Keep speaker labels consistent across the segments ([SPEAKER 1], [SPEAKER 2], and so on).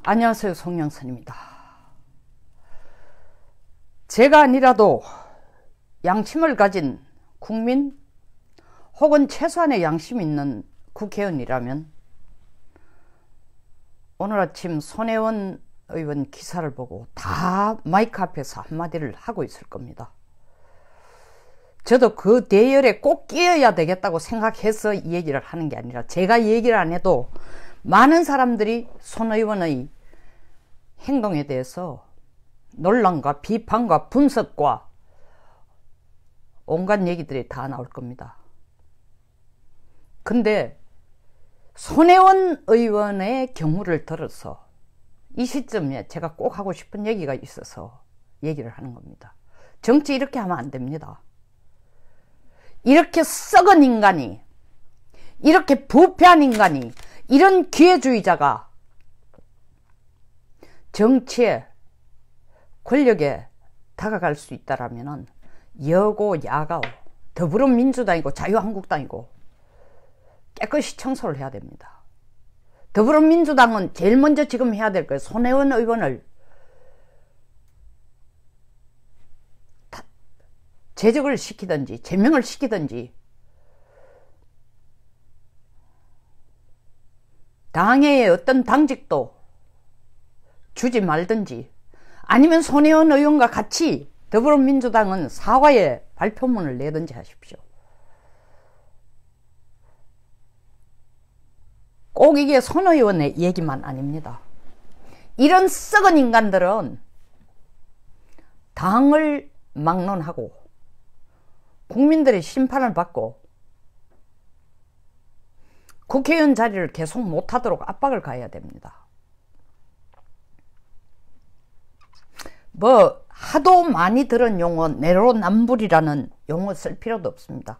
[SPEAKER 1] 안녕하세요, 송영선입니다. 제가 아니라도 양심을 가진 국민 혹은 최소한의 양심 있는 국회의원이라면 오늘 아침 손혜원 의원 기사를 보고 다 마이크 앞에서 한마디를 하고 있을 겁니다. 저도 그 대열에 꼭 끼어야 되겠다고 생각해서 이 얘기를 하는 게 아니라, 제가 이 얘기를 안 해도 많은 사람들이 손 의원의 행동에 대해서 논란과 비판과 분석과 온갖 얘기들이 다 나올 겁니다. 근데 손혜원 의원의 경우를 들어서 이 시점에 제가 꼭 하고 싶은 얘기가 있어서 얘기를 하는 겁니다. 정치 이렇게 하면 안 됩니다. 이렇게 썩은 인간이, 이렇게 부패한 인간이, 이런 기회주의자가 정치에, 권력에 다가갈 수 있다라면은 여고 야가오 더불어민주당이고 자유한국당이고 깨끗이 청소를 해야 됩니다. 더불어민주당은 제일 먼저 지금 해야 될 거예요. 손혜원 의원을 제적을 시키든지 제명을 시키든지, 당의 어떤 당직도 주지 말든지, 아니면 손혜원 의원과 같이 더불어민주당은 사과의 발표문을 내든지 하십시오. 꼭 이게 손 의원의 얘기만 아닙니다. 이런 썩은 인간들은 당을 막론하고 국민들의 심판을 받고 국회의원 자리를 계속 못하도록 압박을 가해야 됩니다. 뭐 하도 많이 들은 용어 내로남불이라는 용어 쓸 필요도 없습니다.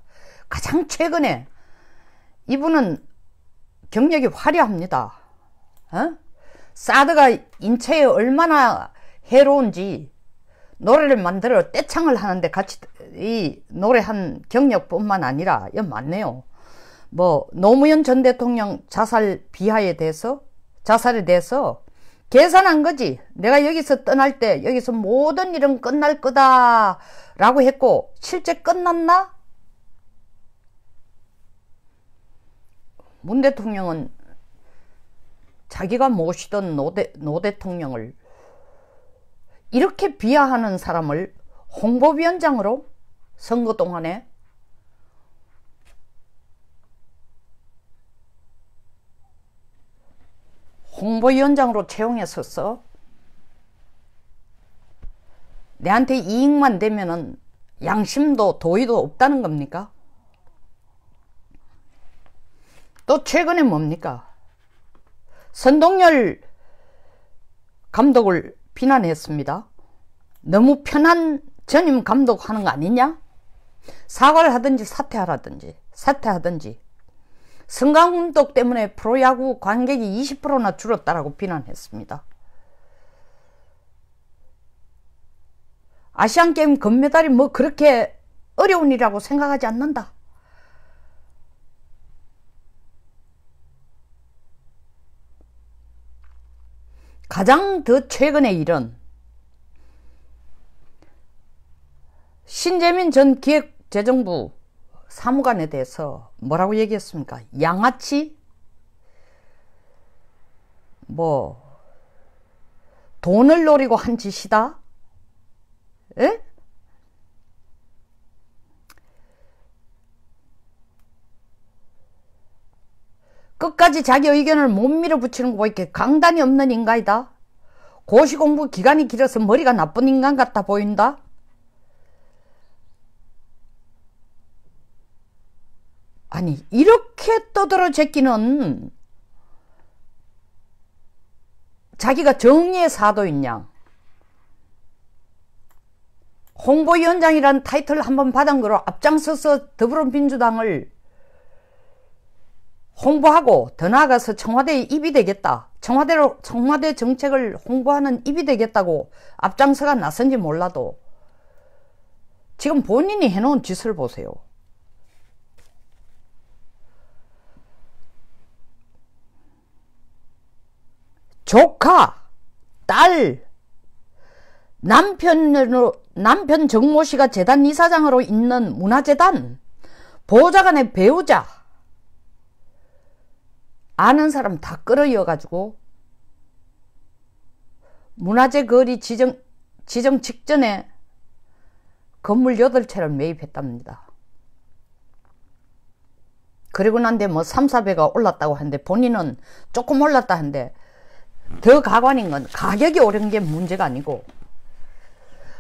[SPEAKER 1] 가장 최근에 이분은 경력이 화려합니다. 사드가 인체에 얼마나 해로운지 노래를 만들어 떼창을 하는데 같이 이 노래한 경력뿐만 아니라 많네요. 뭐 노무현 전 대통령 자살에 대해서 계산한 거지. 내가 여기서 떠날 때 여기서 모든 일은 끝날 거다 라고 했고, 실제 끝났나? 문 대통령은 자기가 모시던 노 대통령을 이렇게 비하하는 사람을 홍보위원장으로 선거 동안에 홍보위원장으로 채용했었어. 내한테 이익만 되면은 양심도 도의도 없다는 겁니까? 또 최근에 뭡니까? 선동열 감독을 비난했습니다. 너무 편한 전임 감독 하는 거 아니냐? 사과를 하든지 사퇴하든지. 성감독 때문에 프로야구 관객이 20%나 줄었다라고 비난했습니다. 아시안게임 금메달이 뭐 그렇게 어려운 일이라고 생각하지 않는다. 가장 더 최근의 일은 신재민 전 기획재정부 사무관에 대해서 뭐라고 얘기했습니까? 양아치? 뭐 돈을 노리고 한 짓이다? 에? 끝까지 자기 의견을 못 밀어붙이는 거 보니까 강단이 없는 인간이다. 고시공부 기간이 길어서 머리가 나쁜 인간 같아 보인다. 아니, 이렇게 떠들어 제끼는 자기가 정의의 사도인 양, 홍보위원장이라는 타이틀을 한번 받은 거로 앞장서서 더불어민주당을 홍보하고 더 나아가서 청와대의 입이 되겠다, 청와대 정책을 홍보하는 입이 되겠다고 앞장서가 나선지 몰라도 지금 본인이 해놓은 짓을 보세요. 조카, 딸, 남편 정모 씨가 재단 이사장으로 있는 문화재단, 보좌관의 배우자, 아는 사람 다 끌어이어가지고 문화재 거리 지정 직전에 건물 8채를 매입했답니다. 그리고 난데 뭐 3, 4배가 올랐다고 하는데 본인은 조금 올랐다 하는데 더 가관인 건 가격이 오른 게 문제가 아니고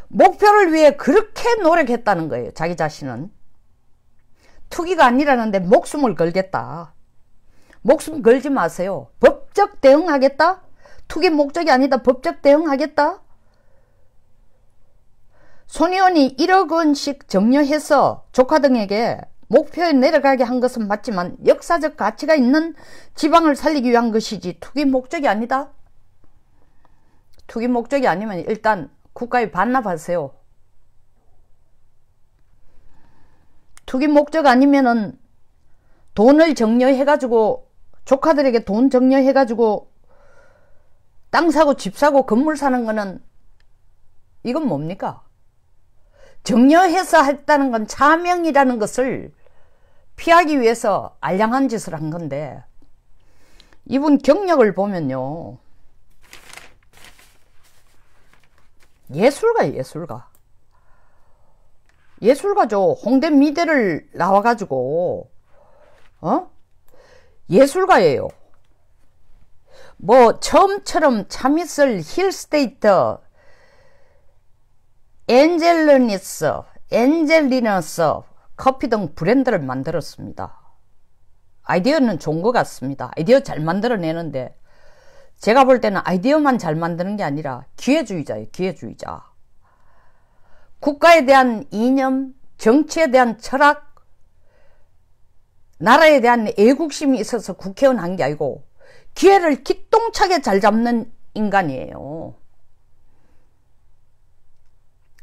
[SPEAKER 1] 목표를 위해 그렇게 노력했다는 거예요. 자기 자신은. 투기가 아니라는데 목숨을 걸겠다. 목숨 걸지 마세요. 법적 대응하겠다? 투기 목적이 아니다. 법적 대응하겠다? 손 의원이 1억 원씩 정려해서 조카 등에게 목표에 내려가게 한 것은 맞지만 역사적 가치가 있는 지방을 살리기 위한 것이지 투기 목적이 아니다. 투기 목적이 아니면 일단 국가에 반납하세요. 투기 목적 아니면은 돈을 정려해가지고 조카들에게 돈 정려해가지고 땅 사고 집 사고 건물 사는 거는 이건 뭡니까? 정려해서 했다는 건 차명이라는 것을 피하기 위해서 알량한 짓을 한 건데 이분 경력을 보면요. 예술가죠. 홍대 미대를 나와가지고 예술가예요. 뭐 처음처럼 참이슬, 힐스테이트, 엔젤리너스 커피 등 브랜드를 만들었습니다. 아이디어는 좋은 것 같습니다. 아이디어 잘 만들어내는데 제가 볼 때는 아이디어만 잘 만드는 게 아니라 기회주의자예요. 기회주의자. 국가에 대한 이념, 정치에 대한 철학, 나라에 대한 애국심이 있어서 국회의원 한 게 아니고 기회를 기똥차게 잘 잡는 인간이에요.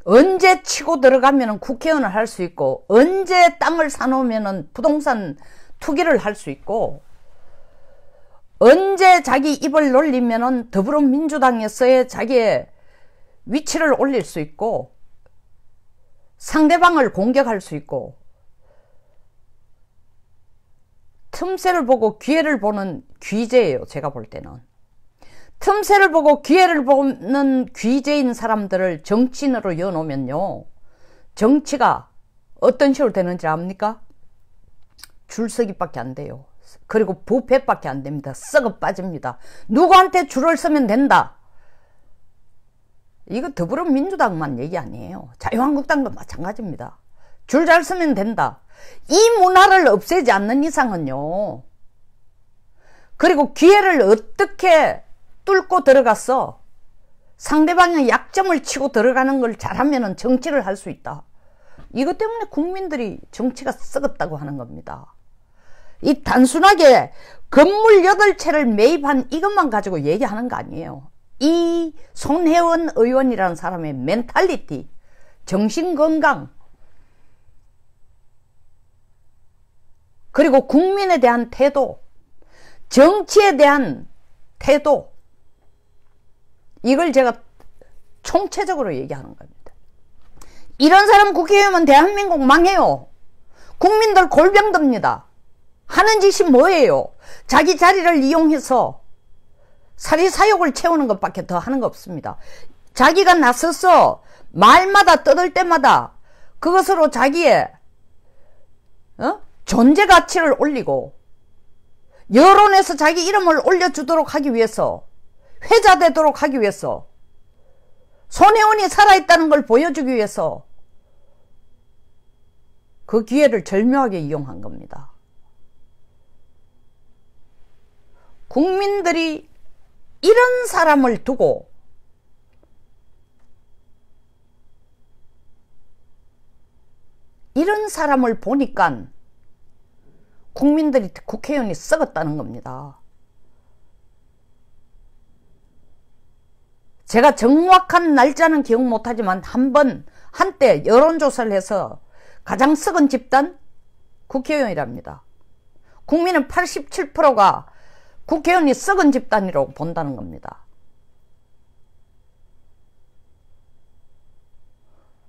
[SPEAKER 1] 언제 치고 들어가면 국회의원을 할 수 있고 언제 땅을 사놓으면 부동산 투기를 할 수 있고 언제 자기 입을 놀리면 더불어민주당에서의 자기의 위치를 올릴 수 있고 상대방을 공격할 수 있고 틈새를 보고 기회를 보는 귀재예요. 제가 볼 때는. 틈새를 보고 기회를 보는 귀재인 사람들을 정치인으로 여놓으면요. 정치가 어떤 식으로 되는지 압니까? 줄서기밖에 안 돼요. 그리고 부패밖에 안 됩니다. 썩어 빠집니다. 누구한테 줄을 서면 된다. 이거 더불어민주당만 얘기 아니에요. 자유한국당도 마찬가지입니다. 줄 잘 서면 된다. 이 문화를 없애지 않는 이상은요. 그리고 기회를 어떻게 뚫고 들어갔어? 상대방의 약점을 치고 들어가는 걸 잘하면 정치를 할 수 있다. 이것 때문에 국민들이 정치가 썩었다고 하는 겁니다. 이 단순하게 건물 8채를 매입한 이것만 가지고 얘기하는 거 아니에요. 이 손혜원 의원이라는 사람의 멘탈리티, 정신건강, 그리고 국민에 대한 태도, 정치에 대한 태도, 이걸 제가 총체적으로 얘기하는 겁니다. 이런 사람 국회의원은 대한민국 망해요. 국민들 골병듭니다. 하는 짓이 뭐예요? 자기 자리를 이용해서 사리사욕을 채우는 것밖에 더 하는 거 없습니다. 자기가 나서서 말마다 떠들 때마다 그것으로 자기의 존재 가치를 올리고 여론에서 자기 이름을 올려주도록 하기 위해서, 회자되도록 하기 위해서, 손혜원이 살아있다는 걸 보여주기 위해서 그 기회를 절묘하게 이용한 겁니다. 국민들이 이런 사람을 두고 이런 사람을 보니까 국민들이 국회의원이 썩었다는 겁니다. 제가 정확한 날짜는 기억 못하지만 한때 여론조사를 해서 가장 썩은 집단 국회의원이랍니다. 국민은 87%가 국회의원이 썩은 집단이라고 본다는 겁니다.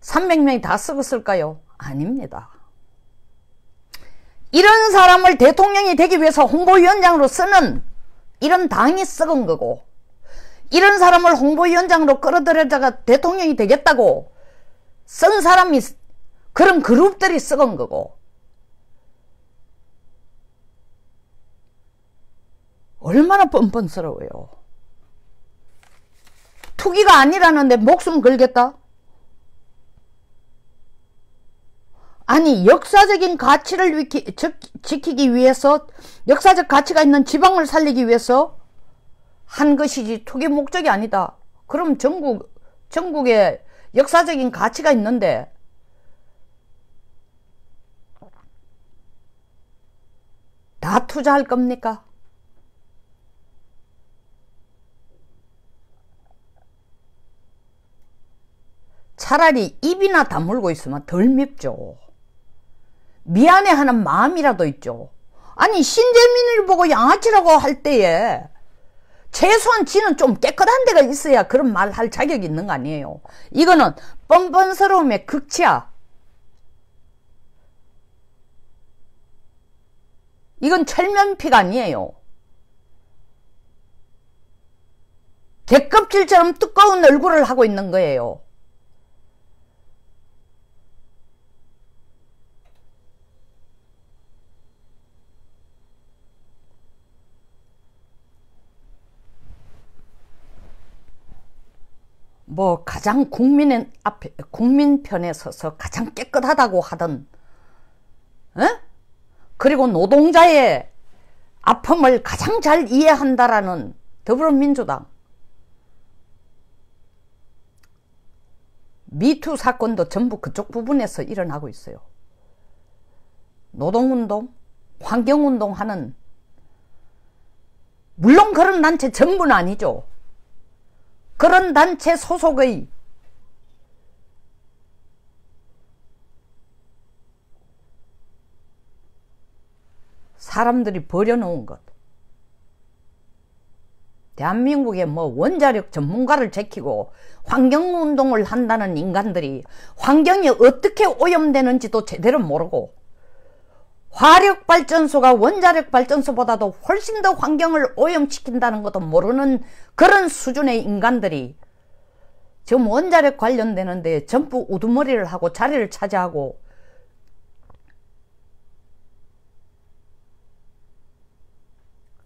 [SPEAKER 1] 300명이 다 썩었을까요? 아닙니다. 이런 사람을 대통령이 되기 위해서 홍보위원장으로 쓰는 이런 당이 썩은 거고, 이런 사람을 홍보위원장으로 끌어들여다가 대통령이 되겠다고 쓴 사람이, 그런 그룹들이 썩은 거고, 얼마나 뻔뻔스러워요. 투기가 아니라는데 목숨 걸겠다? 아니, 역사적인 가치를 지키기 위해서, 역사적 가치가 있는 지방을 살리기 위해서 한 것이지 투기 목적이 아니다. 그럼 전국에 역사적인 가치가 있는데 다 투자할 겁니까? 차라리 입이나 다물고 있으면 덜 밉죠. 미안해하는 마음이라도 있죠. 아니, 신재민을 보고 양아치라고 할 때에 최소한 지는 좀 깨끗한 데가 있어야 그런 말 할 자격이 있는 거 아니에요. 이거는 뻔뻔스러움의 극치야. 이건 철면피가 아니에요. 개껍질처럼 두꺼운 얼굴을 하고 있는 거예요. 뭐 가장 국민 편에 서서 가장 깨끗하다고 하던, 그리고 노동자의 아픔을 가장 잘 이해한다라는 더불어민주당. 미투 사건도 전부 그쪽 부분에서 일어나고 있어요. 노동운동, 환경운동 하는, 물론 그런 단체 전부는 아니죠. 그런 단체 소속의 사람들이 버려놓은 것. 대한민국의 뭐 원자력 전문가를 제키고 환경운동을 한다는 인간들이 환경이 어떻게 오염되는지도 제대로 모르고, 화력발전소가 원자력발전소보다도 훨씬 더 환경을 오염시킨다는 것도 모르는 그런 수준의 인간들이 지금 원자력 관련되는 데 전부 우두머리를 하고 자리를 차지하고,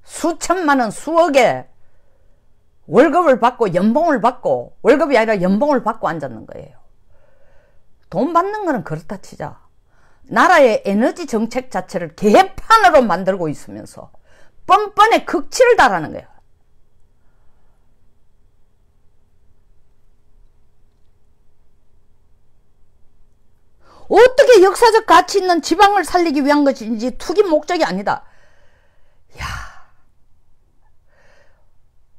[SPEAKER 1] 수천만 원, 수억의 월급을 받고 연봉을 받고, 월급이 아니라 연봉을 받고 앉았는 거예요. 돈 받는 거는 그렇다 치자, 나라의 에너지 정책 자체를 개판으로 만들고 있으면서 뻔뻔에 극치를 달하는 거야. 어떻게 역사적 가치 있는 지방을 살리기 위한 것인지 투기 목적이 아니다. 야,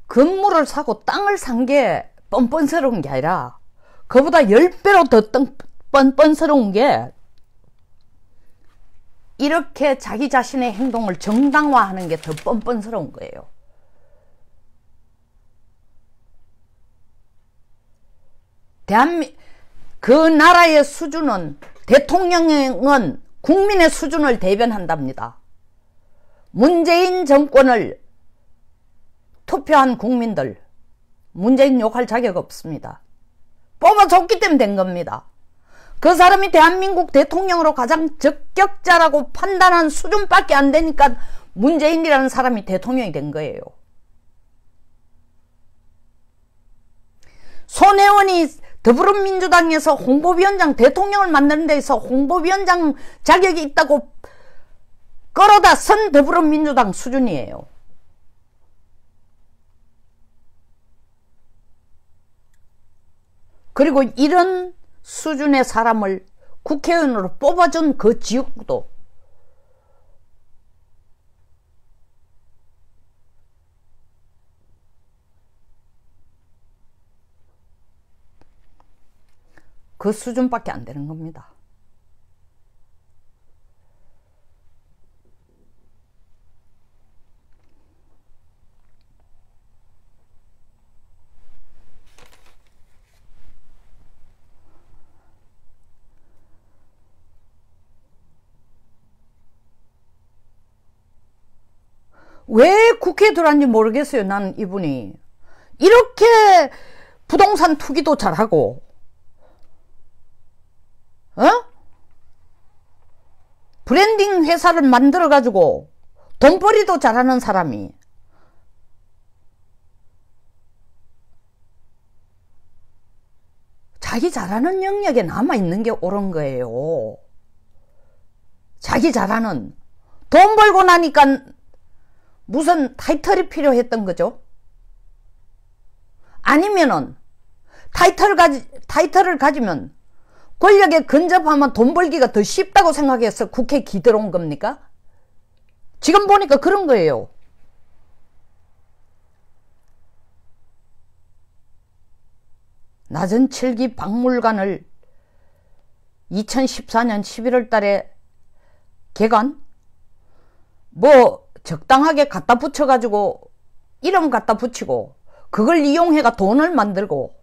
[SPEAKER 1] 건물을 사고 땅을 산 게 뻔뻔스러운 게 아니라 그보다 10배로 더 뻔뻔스러운 게 이렇게 자기 자신의 행동을 정당화하는 게 더 뻔뻔스러운 거예요. 그 나라의 수준은, 대통령은 국민의 수준을 대변한답니다. 문재인 정권을 투표한 국민들, 문재인 욕할 자격 없습니다. 뽑아줬기 때문에 된 겁니다. 그 사람이 대한민국 대통령으로 가장 적격자라고 판단한 수준밖에 안 되니까 문재인이라는 사람이 대통령이 된 거예요. 손혜원이 더불어민주당에서 홍보위원장, 대통령을 만드는 데서 홍보위원장 자격이 있다고 끌어다 선 더불어민주당 수준이에요. 그리고 이런 수준의 사람을 국회의원으로 뽑아준 그 지역구도 그 수준밖에 안 되는 겁니다. 왜 국회에 들어왔는지 모르겠어요. 난 이분이 이렇게 부동산 투기도 잘하고 브랜딩 회사를 만들어 가지고 돈벌이도 잘하는 사람이 자기 잘하는 영역에 남아있는 게 옳은 거예요. 자기 잘하는, 돈 벌고 나니까 무슨 타이틀이 필요했던 거죠? 아니면은 타이틀을 가지면 권력에 근접하면 돈 벌기가 더 쉽다고 생각해서 국회에 기들어온 겁니까? 지금 보니까 그런 거예요. 낮은 칠기 박물관을 2014년 11월 달에 개관? 뭐 적당하게 갖다 붙여가지고 이름 갖다 붙이고 그걸 이용해가 돈을 만들고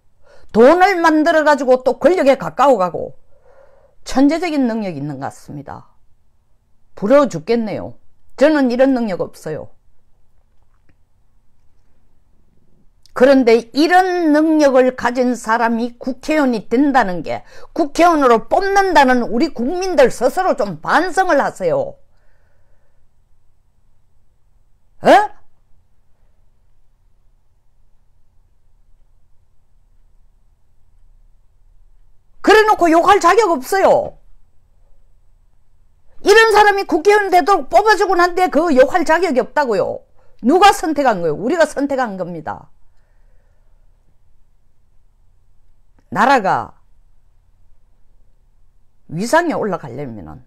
[SPEAKER 1] 돈을 만들어가지고 또 권력에 가까워가고 천재적인 능력이 있는 것 같습니다. 부러워 죽겠네요. 저는 이런 능력 없어요. 그런데 이런 능력을 가진 사람이 국회의원이 된다는 게, 국회의원으로 뽑는다는 우리 국민들 스스로 좀 반성을 하세요. 그래 놓고 욕할 자격 없어요. 이런 사람이 국회의원 되도록 뽑아주고 난 뒤에 그 욕할 자격이 없다고요. 누가 선택한 거예요? 우리가 선택한 겁니다. 나라가 위상에 올라가려면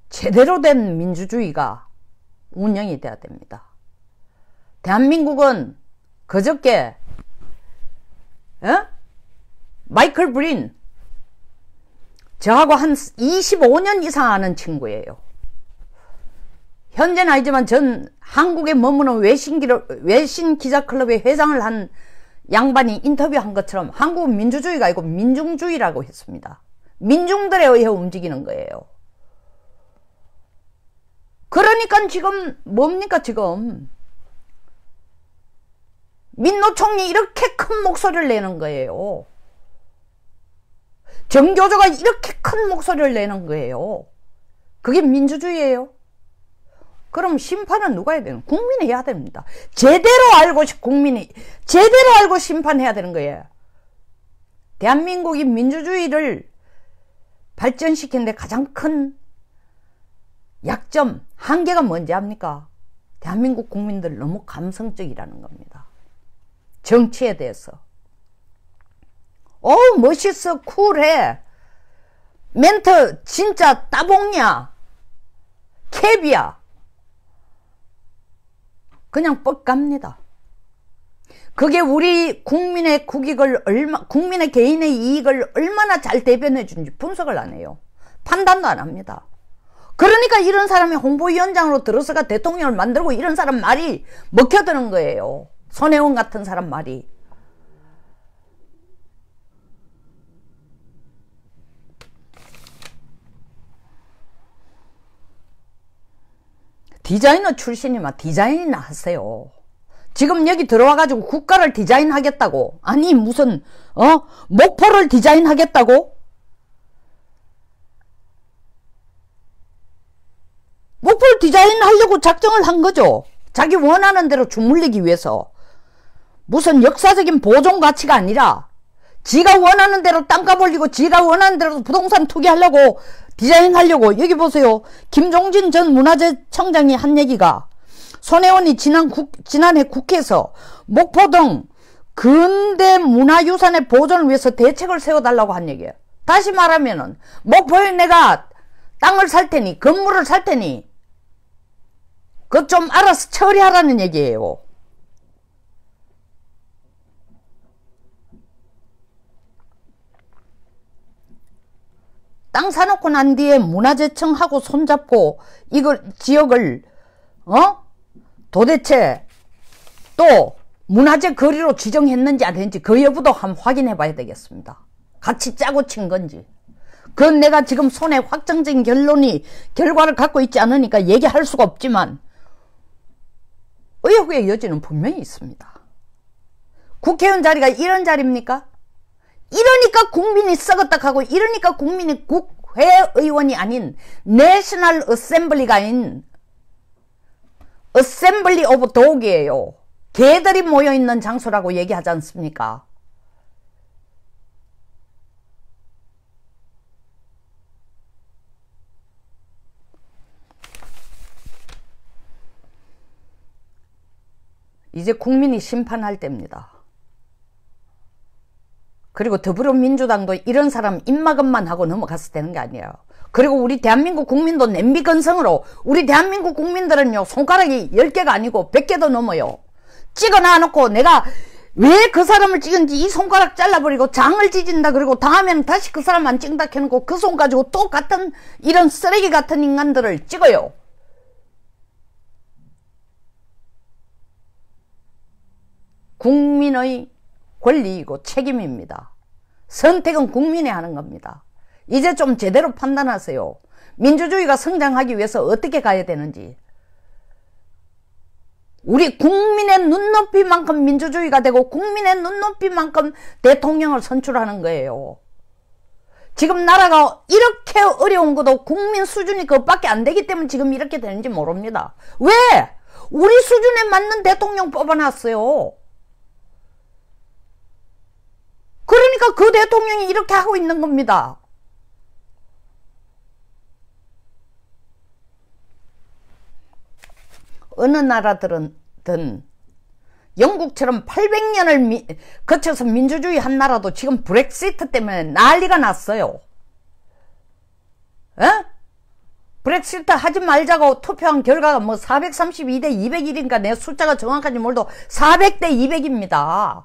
[SPEAKER 1] 제대로 된 민주주의가 운영이 돼야 됩니다. 대한민국은 그저께 마이클 브린, 저하고 한 25년 이상 아는 친구예요. 현재는 아니지만 전 한국에 머무는 외신 기자클럽의 회장을 한 양반이 인터뷰한 것처럼 한국은 민주주의가 아니고 민중주의라고 했습니다. 민중들에 의해 움직이는 거예요. 그러니까 지금 뭡니까 지금 민노총이 이렇게 큰 목소리를 내는 거예요. 정교조가 이렇게 큰 목소리를 내는 거예요. 그게 민주주의예요? 그럼 심판은 누가 해야 되는? 국민이 해야 됩니다. 제대로 알고 심판해야 되는 거예요. 대한민국이 민주주의를 발전시키는데 가장 큰 약점, 한계가 뭔지 압니까? 대한민국 국민들 너무 감성적이라는 겁니다. 정치에 대해서. 멋있어, 쿨해. 멘트 진짜 따봉이야. 캡이야. 그냥 뻑갑니다. 그게 우리 국민의 국민의 개인의 이익을 얼마나 잘 대변해 주는지 분석을 안 해요. 판단도 안 합니다. 그러니까 이런 사람이 홍보위원장으로 들어서가 대통령을 만들고 이런 사람 말이 먹혀드는 거예요. 손혜원 같은 사람 말이. 디자이너 출신이면 디자인이나 하세요. 지금 여기 들어와가지고 국가를 디자인하겠다고? 아니 무슨 목포를 디자인하겠다고? 목포를 디자인하려고 작정을 한 거죠. 자기 원하는 대로 주물리기 위해서. 무슨 역사적인 보존 가치가 아니라 지가 원하는 대로 땅값 올리고 지가 원하는 대로 부동산 투기하려고 디자인하려고. 여기 보세요. 김종진 전 문화재청장이 한 얘기가, 손혜원이 지난해 국회에서 목포 등 근대 문화유산의 보존을 위해서 대책을 세워달라고 한 얘기예요. 다시 말하면은 목포에 내가 땅을 살 테니, 건물을 살 테니 그것 좀 알아서 처리하라는 얘기예요. 땅 사놓고 난 뒤에 문화재청하고 손잡고 이걸 지역을 도대체 또 문화재 거리로 지정했는지 안 했는지 그 여부도 한번 확인해 봐야 되겠습니다. 같이 짜고 친 건지. 그건 내가 지금 손에 확정적인 결과를 갖고 있지 않으니까 얘기할 수가 없지만 의혹의 여지는 분명히 있습니다. 국회의원 자리가 이런 자리입니까? 이러니까 국민이 썩었다 하고, 이러니까 국민이 국회의원이 아닌 내셔널 어셈블리가 아닌 어셈블리 오브 독이에요. 개들이 모여있는 장소라고 얘기하지 않습니까? 이제 국민이 심판할 때입니다. 그리고 더불어민주당도 이런 사람 입막음만 하고 넘어갔을 되는 게 아니에요. 그리고 우리 대한민국 국민도 냄비건성으로, 우리 대한민국 국민들은요, 손가락이 10개가 아니고 100개도 넘어요. 찍어 놔놓고 내가 왜 그 사람을 찍은지 이 손가락 잘라버리고 장을 찢은다 그러고 다음에는 다시 그 사람 안 찍는다 해놓고 그 손 가지고 또 같은 이런 쓰레기 같은 인간들을 찍어요. 국민의 권리이고 책임입니다. 선택은 국민이 하는 겁니다. 이제 좀 제대로 판단하세요. 민주주의가 성장하기 위해서 어떻게 가야 되는지. 우리 국민의 눈높이만큼 민주주의가 되고 국민의 눈높이만큼 대통령을 선출하는 거예요. 지금 나라가 이렇게 어려운 것도 국민 수준이 그것밖에 안 되기 때문에 지금 이렇게 되는지 모릅니다. 왜? 우리 수준에 맞는 대통령 뽑아놨어요. 그러니까 그 대통령이 이렇게 하고 있는 겁니다. 어느 나라들은 영국처럼 800년을 거쳐서 민주주의 한 나라도 지금 브렉시트 때문에 난리가 났어요. 에? 브렉시트 하지 말자고 투표한 결과가 뭐 432대 201인가 내 숫자가 정확한지 몰라도 400대 200입니다.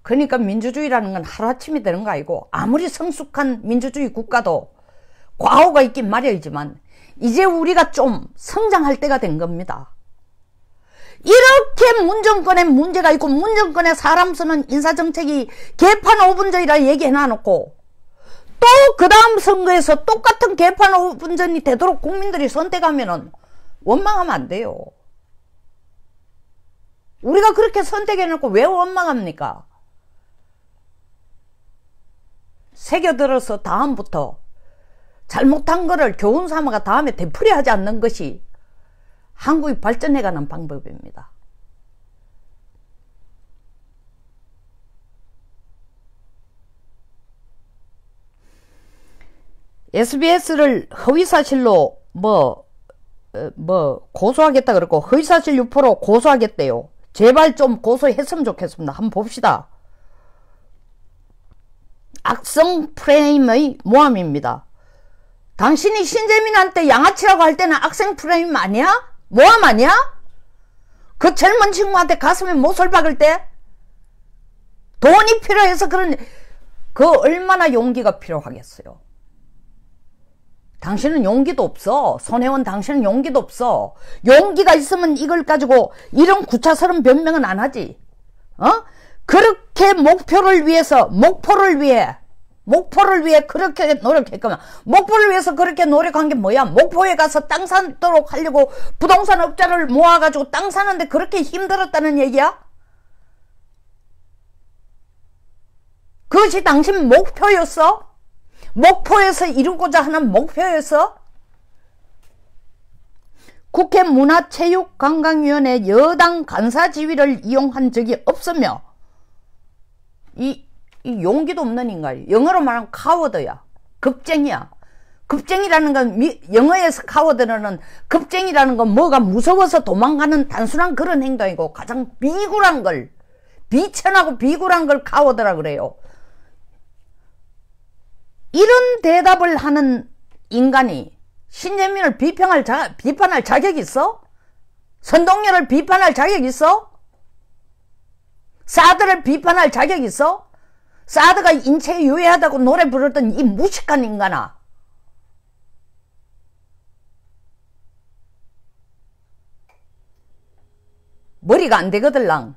[SPEAKER 1] 그러니까 민주주의라는 건 하루아침이 되는 거 아니고, 아무리 성숙한 민주주의 국가도 과오가 있긴 마련이지만 이제 우리가 좀 성장할 때가 된 겁니다. 이렇게 문정권에 문제가 있고 문정권에 사람 쓰는 인사정책이 개판 5분전이라 얘기해놔놓고 또 그 다음 선거에서 똑같은 개판 5분전이 되도록 국민들이 선택하면은 원망하면 안 돼요. 우리가 그렇게 선택해놓고 왜 원망합니까? 새겨들어서 다음부터 잘못한 거를 교훈 삼아가 다음에 되풀이하지 않는 것이 한국이 발전해가는 방법입니다. SBS를 허위사실로 고소하겠다 그러고 허위사실 유포로 고소하겠대요. 제발 좀 고소했으면 좋겠습니다. 한번 봅시다. 악성 프레임의 모함입니다. 당신이 신재민한테 양아치라고 할 때는 악성 프레임 아니야? 모함 아니야? 그 젊은 친구한테 가슴에 못을 박을 때 돈이 필요해서 그 얼마나 용기가 필요하겠어요. 당신은 용기도 없어. 손혜원 당신은 용기도 없어. 용기가 있으면 이걸 가지고 이런 구차스러운 변명은 안 하지. 그렇게 목표를 위해 그렇게 노력했구만. 목표를 위해서 그렇게 노력한 게 뭐야? 목포에 가서 땅 사도록 하려고 부동산 업자를 모아가지고 땅 사는데 그렇게 힘들었다는 얘기야? 그것이 당신 목표였어? 목포에서 이루고자 하는 목표였어? 국회 문화체육관광위원회 여당 간사 지위를 이용한 적이 없으며 이 용기도 없는 인간이, 영어로 말하면 카워드야. 급쟁이야. 급쟁이라는 건 영어에서 카워드는 급쟁이라는 건 뭐가 무서워서 도망가는 단순한 그런 행동이고 가장 비굴한 걸, 비천하고 비굴한 걸 카워드라 그래요. 이런 대답을 하는 인간이 신재민을 비판할 자격 있어? 선동열을 비판할 자격 있어? 사드를 비판할 자격 있어? 사드가 인체에 유해하다고 노래 부르던 이 무식한 인간아. 머리가 안 되거들랑.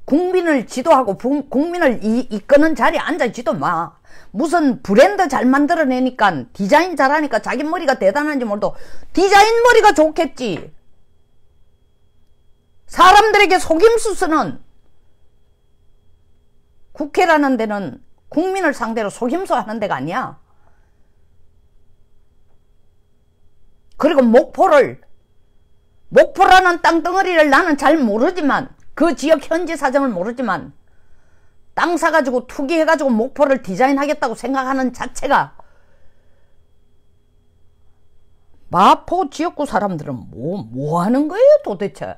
[SPEAKER 1] 국민을 지도하고 국민을 이끄는 자리에 앉아있지도 마. 무슨 브랜드 잘 만들어내니까 디자인 잘하니까 자기 머리가 대단한지 몰라도 디자인 머리가 좋겠지. 사람들에게 속임수 쓰는 국회라는 데는 국민을 상대로 속임수 하는 데가 아니야. 그리고 목포라는 땅덩어리를 나는 잘 모르지만 그 지역 현지 사정을 모르지만 땅 사가지고 투기해가지고 목포를 디자인하겠다고 생각하는 자체가 마포 지역구 사람들은 뭐 하는 거예요 도대체.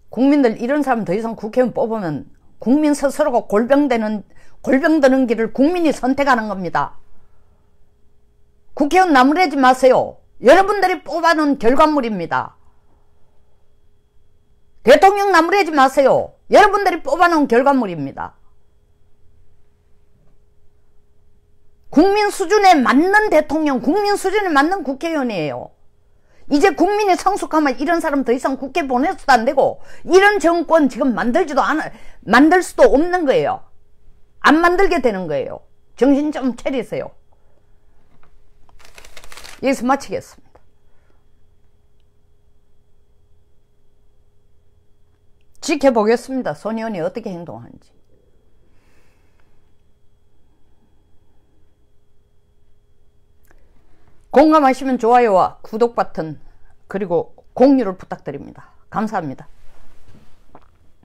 [SPEAKER 1] 국민들 이런 사람 더 이상 국회의원 뽑으면 국민 스스로가 골병 드는 길을 국민이 선택하는 겁니다. 국회의원 나무래지 마세요. 여러분들이 뽑아놓은 결과물입니다. 대통령 나무래지 마세요. 여러분들이 뽑아놓은 결과물입니다. 국민 수준에 맞는 대통령, 국민 수준에 맞는 국회의원이에요. 이제 국민이 성숙하면 이런 사람 더 이상 국회 보내서도 안 되고 이런 정권 지금 만들 수도 없는 거예요. 안 만들게 되는 거예요. 정신 좀 차리세요. 여기서 마치겠습니다. 지켜보겠습니다. 손 의원이 어떻게 행동하는지. 공감하시면 좋아요와 구독 버튼 그리고 공유를 부탁드립니다. 감사합니다.